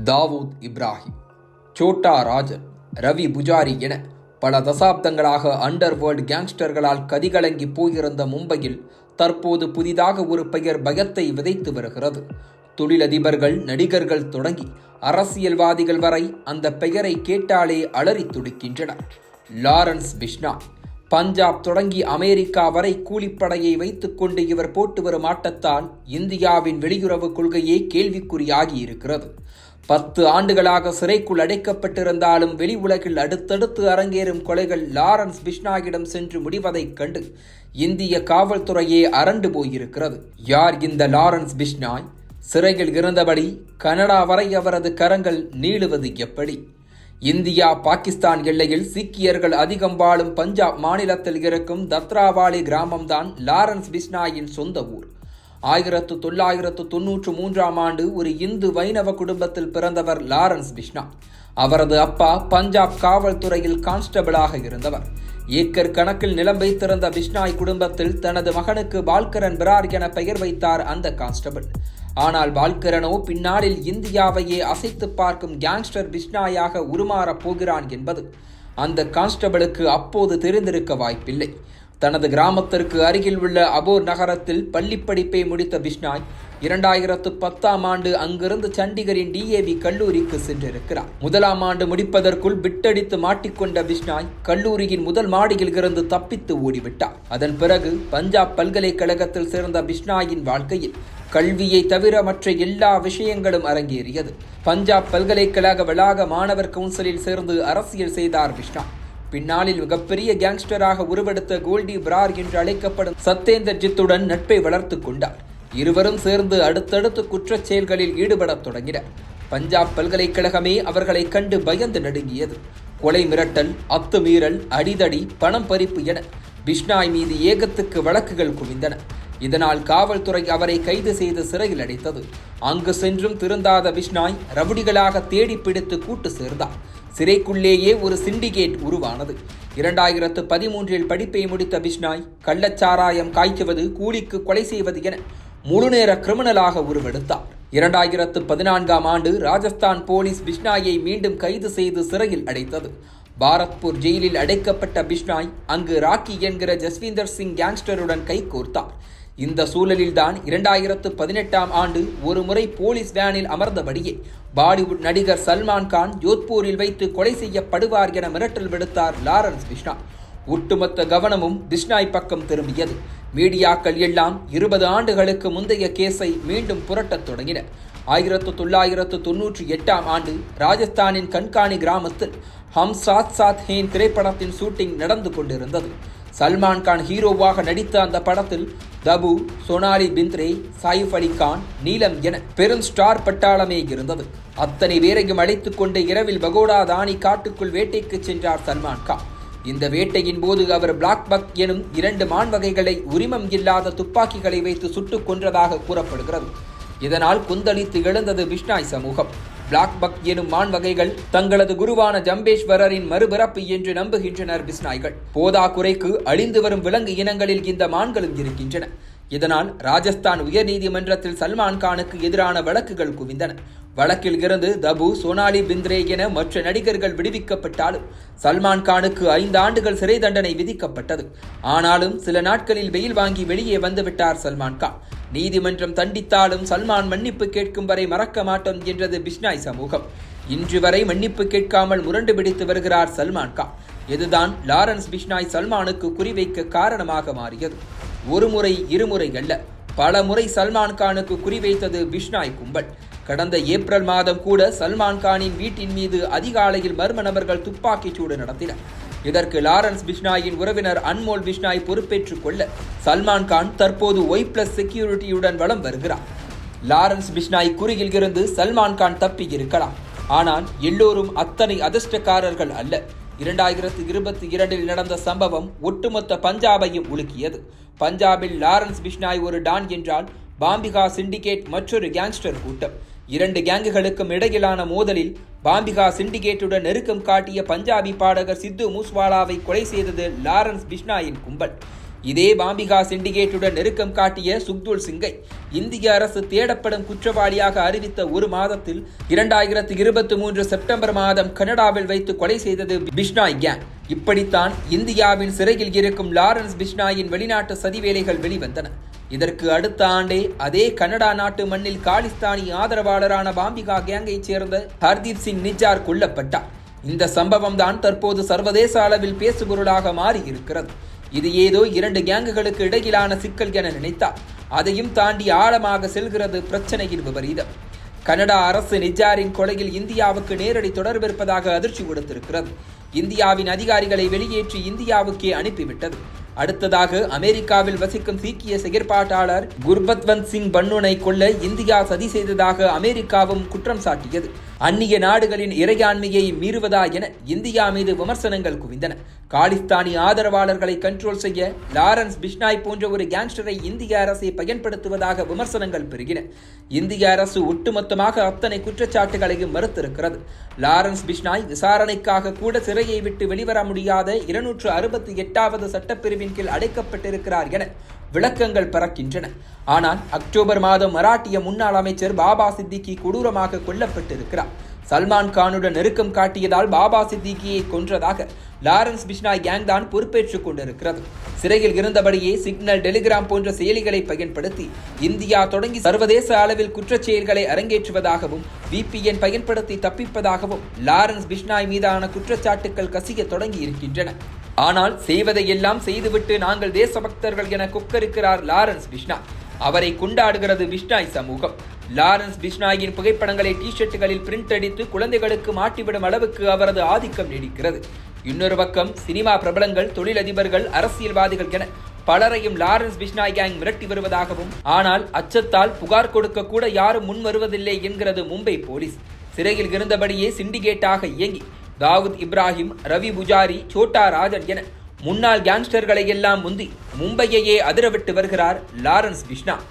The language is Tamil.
தாவூத் இப்ராஹிம், சோட்டா ராஜன், ரவி புஜாரி என பல தசாப்தங்களாக அண்டர்வேர்ல்ட் கேங்ஸ்டர்களால் கதிகலங்கி போயிருந்த மும்பையில் தற்போது புதிதாக ஒரு பெயர் பயத்தை விதைத்து வருகிறது. தொழிலதிபர்கள், நடிகர்கள் தொடங்கி அரசியல்வாதிகள் வரை அந்த பெயரை கேட்டாலே அலறி துடிக்கின்றனர். லாரன்ஸ் பிஷ்னாய். பஞ்சாப் தொடங்கி அமெரிக்கா வரை கூலிப்படையை வைத்துக் கொண்டு இவர் போட்டு வரும் ஆட்டத்தால் இந்தியாவின் வெளியுறவு கொள்கையே கேள்விக்குறியாகி இருக்கிறது. 10 ஆண்டுகளாக சிறைக்குள் அடைக்கப்பட்டிருந்தாலும் வெளி உலகில் அடுத்தடுத்து அரங்கேறும் கொலைகள் லாரன்ஸ் பிஷ்னாயிடம் சென்று முடிவதைக் கண்டு இந்திய காவல்துறையே அரண்டு போயிருக்கிறது. யார் இந்த லாரன்ஸ் பிஷ்னாய்? சிறையில் இருந்தபடி கனடா வரை அவரது கரங்கள் நீளுவது எப்படி? இந்தியா பாகிஸ்தான் எல்லையில் சீக்கியர்கள் அதிகம் வாழும் பஞ்சாப் மாநிலத்தில் இருக்கும் தத்ராவாலி கிராமம்தான் லாரன்ஸ் பிஷ்னாயின் சொந்த ஊர். 1993ஆம் ஆண்டு ஒரு இந்து வைணவ குடும்பத்தில் பிறந்தவர் லாரன்ஸ் பிஷ்னாய். அவரது அப்பா பஞ்சாப் காவல்துறையில் கான்ஸ்டபிளாக இருந்தவர். ஏக்கர் கணக்கில் நிலம் வைத்திருந்த பிஷ்னாய் குடும்பத்தில் தனது மகனுக்கு பால்கரன் பிரார் என பெயர் வைத்தார் அந்த கான்ஸ்டபிள். ஆனால் பால்கரனோ பின்னாளில் இந்தியாவையே அசைத்து பார்க்கும் கேங்ஸ்டர் பிஷ்னாயாக உருமாறப் போகிறான் என்பது அந்த கான்ஸ்டபிளுக்கு அப்போது தெரிந்திருக்க வாய்ப்பில்லை. தனது கிராமத்திற்கு அருகில் உள்ள அபோர் நகரத்தில் பள்ளிப்படிப்பை முடித்த பிஷ்னாய் 2010ஆம் ஆண்டு அங்கிருந்து சண்டிகரின் DAV கல்லூரிக்கு சென்றிருக்கிறார். முதலாம் ஆண்டு முடிப்பதற்குள் பிட்டடித்து மாட்டிக்கொண்ட பிஷ்னாய் கல்லூரியின் முதல் மாடியில் இருந்து தப்பித்து ஓடிவிட்டார். அதன் பிறகு பஞ்சாப் பல்கலைக்கழகத்தில் சேர்ந்த பிஷ்னாயின் வாழ்க்கையில் கல்வியை தவிர மற்ற எல்லா விஷயங்களும் அரங்கேறியது. பஞ்சாப் பல்கலைக்கழக வளாக மாணவர் கவுன்சிலில் சேர்ந்து அரசியல் செய்தார் பிஷ்னாய். பின்னாளில் மிகப்பெரிய கேங்ஸ்டராக உருவெடுத்த கோல்டி பிரார் என்று அழைக்கப்படும் சத்யேந்தர் ஜித்துடன் நட்பை வளர்த்து கொண்டார். இருவரும் சேர்ந்து அடுத்தடுத்து குற்றச் செயல்களில் ஈடுபடத் தொடங்கினர். பஞ்சாப் பல்கலைக்கழகமே அவர்களை கண்டு பயந்து நடுங்கியது. கொலை மிரட்டல், அத்துமீறல், அடிதடி, பணம் பறிப்பு என பிஷ்னாய் மீது ஏகத்துக்கு வழக்குகள் குவிந்தன. இதனால் காவல்துறை அவரை கைது செய்து சிறையில் அடைத்தது. அங்கு சென்றும் திருந்தாத பிஷ்னாய் ரவுடிகளாக தேடி பிடித்து கூட்டு சேர்ந்தார். சிறைக்குள்ளேயே ஒரு சிண்டிகேட் உருவானது. 2013இல் படிப்பை முடித்த பிஷ்னாய் கள்ளச்சாராயம் காய்ச்சுவது, கூலிக்கு கொலை செய்வது என முழுநேர கிரிமினலாக உருவெடுத்தார். 2014ஆம் ஆண்டு ராஜஸ்தான் போலீஸ் பிஷ்னாயை மீண்டும் கைது செய்து சிறையில் அடைத்தது. பாரத்பூர் ஜெயிலில் அடைக்கப்பட்ட பிஷ்னாய் அங்கு ராக்கி என்கிற ஜஸ்வீந்தர் சிங் கேங்ஸ்டருடன் கைகோர்த்தார். இந்த சூழலில்தான் 2018ஆம் ஆண்டு ஒரு முறை போலீஸ் வேனில் அமர்ந்தபடியே பாலிவுட் நடிகர் சல்மான் கான் ஜோத்பூரில் வைத்து கொலை செய்யப்படுவார் என மிரட்டல் விடுத்தார் லாரன்ஸ் பிஷ்னாய். ஒட்டுமொத்த கவனமும் பிஷ்னாய் பக்கம் திரும்பியது. மீடியாக்கள் எல்லாம் 20 ஆண்டுகளுக்கு முந்தைய கேஸை மீண்டும் புரட்டத் தொடங்கின. 1998ஆம் ஆண்டு ராஜஸ்தானின் கண்காணி கிராமத்தில் ஹம் சாத் சாத் ஹேன் திரைப்படத்தின் ஷூட்டிங் நடந்து கொண்டிருந்தது. சல்மான் கான் ஹீரோவாக நடித்த அந்த படத்தில் தபு, சோனாலி பிந்த்ரே, சாயிஃப் அலி கான், நீலம் என பெரும் ஸ்டார் பட்டாளமே இருந்தது. அத்தனை பேரையும் அழைத்துக் கொண்டு இரவில் பகோடா தானி காட்டுக்குள் வேட்டைக்கு சென்றார் சல்மான் கான். இந்த வேட்டையின் போது அவர் பிளாக் பக் எனும் 2 மான் வகைகளை உரிமம் இல்லாத துப்பாக்கிகளை வைத்து சுட்டுக் கொன்றதாக கூறப்படுகிறது. இதனால் கொந்தளித்து எழுந்தது பிஷ்னாய் சமூகம். பிளாக் பக் எனும் மான் வகைகள் தங்களது குருவான ஜம்பேஸ்வரரின் மறுபிறப்பு என்று நம்புகின்றனர் பிஷ்னாய்கள். போதா குறைக்கு அழிந்து வரும் விலங்கு இனங்களில் இந்த மான்களும் இருக்கின்றன. இதனால் ராஜஸ்தான் உயர்நீதிமன்றத்தில் சல்மான் கானுக்கு எதிரான வழக்குகள் குவிந்தன. வழக்கில் இருந்து தபு, சோனாலி பிந்த்ரே என மற்ற நடிகர்கள் விடுவிக்கப்பட்டாலும் சல்மான் கானுக்கு 5 ஆண்டுகள் சிறை தண்டனை விதிக்கப்பட்டது. ஆனாலும் சில நாட்களில் வெயில் வாங்கி வெளியே வந்துவிட்டார் சல்மான் கான். நீதிமன்றம் தண்டித்தாலும் சல்மான் மன்னிப்பு கேட்கும் வரை மறக்க மாட்டோம் என்றது பிஷ்னாய் சமூகம். இன்று வரை மன்னிப்பு கேட்காமல் முரண்டு பிடித்து வருகிறார் சல்மான் கான். இதுதான் லாரன்ஸ் பிஷ்னாய் சல்மானுக்கு குறிவைக்க காரணமாக மாறியது. ஒரு முறை, இருமுறை அல்ல, பல முறை சல்மான் கானுக்கு குறிவைத்தது பிஷ்னாய் கும்பல். கடந்த ஏப்ரல் மாதம் கூட சல்மான் கானின் வீட்டின் மீது அதிகாலையில் மர்ம நபர்கள் துப்பாக்கிச் சூடு நடத்தினர். இதற்கு லாரன்ஸ் பிஷ்னாயின் உறவினர் அன்மோல் பிஷ்னாய் பொறுப்பேற்றுக் கொள்ள சல்மான் கான் தற்போது Y+ செக்யூரிட்டியுடன் வலம் வருகிறார். லாரன்ஸ் பிஷ்னாய் குறியில் இருந்து சல்மான் கான் தப்பி இருக்கலாம். ஆனால் எல்லோரும் அத்தனை அதிர்ஷ்டக்காரர்கள் அல்ல. 2022இல் நடந்த சம்பவம் ஒட்டுமொத்த பஞ்சாபையும் உலுக்கியது. பஞ்சாபில் லாரன்ஸ் பிஷ்னாய் ஒரு டான் என்றால் பாம்பிகா சிண்டிகேட் மற்றொரு கேங்ஸ்டர் கூட்டம். 2 கேங்குகளுக்கும் இடையிலான மோதலில் பாம்பிகா சிண்டிகேட்டுடன் நெருக்கம் காட்டிய பஞ்சாபி பாடகர் சித்து மூஸ்வாலாவை கொலை செய்தது லாரன்ஸ் பிஷ்னாயின் கும்பல். இதே பாம்பிகா சிண்டிகேட்டுடன் நெருக்கம் காட்டிய சுக்துல் சிங்கை இந்திய அரசு தேடப்படும் குற்றவாளியாக அறிவித்த ஒரு மாதத்தில் 2023 செப்டம்பர் மாதம் கனடாவில் வைத்து கொலை செய்தது பிஷ்னாய் கேங். இப்படித்தான் இந்தியாவின் சிறையில் இருக்கும் லாரன்ஸ் பிஷ்னாயின் வெளிநாட்டு சதி வேலைகள் வெளிவந்தன. இதற்கு அடுத்த ஆண்டே அதே கனடா நாட்டு மண்ணில் காலிஸ்தானி ஆதரவாளரான பாம்பிகா கேங்கைச் சேர்ந்த ஹர்தீப் சிங் நிஜார் கொல்லப்பட்டார். இந்த சம்பவம் தான் தற்போது சர்வதேச அளவில் பேசுபொருளாக மாறியிருக்கிறது. இது ஏதோ 2 கேங்குகளுக்கு இடையிலான சிக்கல் என நினைத்தார். அதையும் தாண்டி ஆழமாக செல்கிறது பிரச்சனையின் விபரீதம். கனடா அரசு நிஜாரின் கொலையில் இந்தியாவுக்கு நேரடி தொடர்பு இருப்பதாக அதிர்ச்சி கொடுத்திருக்கிறது. இந்தியாவின் அதிகாரிகளை வெளியேற்றி இந்தியாவுக்கே அனுப்பிவிட்டது. அடுத்ததாக அமெரிக்காவில் வசிக்கும் சீக்கிய செயற்பாட்டாளர் குர்பத்வந்த் சிங் பன்னுனை கொல்ல இந்தியா சதி செய்ததாக அமெரிக்காவும் குற்றம் சாட்டியது. அந்நிய நாடுகளின் இறையாண்மையை மீறுவதா என இந்தியா மீது விமர்சனங்கள் குவிந்தன. காலிஸ்தானி ஆதரவாளர்களை கண்ட்ரோல் செய்ய லாரன்ஸ் பிஷ்னாய் போன்ற ஒரு கேங்ஸ்டரை இந்திய அரசை பயன்படுத்துவதாக விமர்சனங்கள் பெருகின. இந்திய அரசு ஒட்டுமொத்தமாக அத்தனை குற்றச்சாட்டுகளையும் மறுத்திருக்கிறது. லாரன்ஸ் பிஷ்னாய் விசாரணைக்காக கூட சிறையை விட்டு வெளிவர முடியாத 268வது சட்டப்பிரிவின் கீழ் அடைக்கப்பட்டிருக்கிறார் என விளக்கங்கள் பறக்கின்றன. ஆனால் அக்டோபர் மாதம் மராட்டிய முன்னாள் அமைச்சர் பாபா சித்திகி கொடூரமாக கொல்லப்பட்டிருக்கிறார். சல்மான் கானுடன் நெருக்கம் காட்டியதால் பாபா சித்திகியை கொன்றதாக லாரன்ஸ் பிஷ்னாய் கேங் தான் பொறுப்பேற்றுக் கொண்டிருக்கிறது. சிறையில் இருந்தபடியே சிக்னல், டெலிகிராம் போன்ற செயலிகளை பயன்படுத்தி இந்தியா தொடங்கி சர்வதேச அளவில் குற்றச் செயல்களை அரங்கேற்றுவதாகவும் VPN பயன்படுத்தி தப்பிப்பதாகவும் லாரன்ஸ் பிஷ்னாய் மீதான குற்றச்சாட்டுகள் கசிய தொடங்கி இருக்கின்றன. ஆனால் செய்வதையெல்லாம் செய்துவிட்டு நாங்கள் தேசபக்தர்கள் என கொக்கரிக்கிறார் லாரன்ஸ் பிஷ்னாய். அவரை கொண்டாடுகிறது பிஷ்னாய் சமூகம். லாரன்ஸ் பிஷ்னாயின் புகைப்படங்களை டி-ஷர்ட்டுகளில் பிரிண்ட் அடித்து குழந்தைகளுக்கு மாட்டிவிடும் அளவுக்கு அவரது ஆதிக்கம் நீடிக்கிறது. இன்னொரு பக்கம் சினிமா பிரபலங்கள், தொழிலதிபர்கள், அரசியல்வாதிகள் என பலரையும் லாரன்ஸ் பிஷ்னாய் கேங் மிரட்டி வருவதாகவும், ஆனால் அச்சத்தால் புகார் கொடுக்க கூட யாரும் முன் வருவதில்லை என்கிறது மும்பை போலீஸ். சிறையில் இருந்தபடியே சிண்டிகேட்டாக இயங்கி தாவூத் இப்ராஹிம், ரவி புஜாரி, சோட்டா ராஜன் என முன்னாள் கேங்ஸ்டர்களை எல்லாம் முந்தி மும்பையையே அதிரவிட்டு வருகிறார் லாரன்ஸ் பிஷ்னாய்.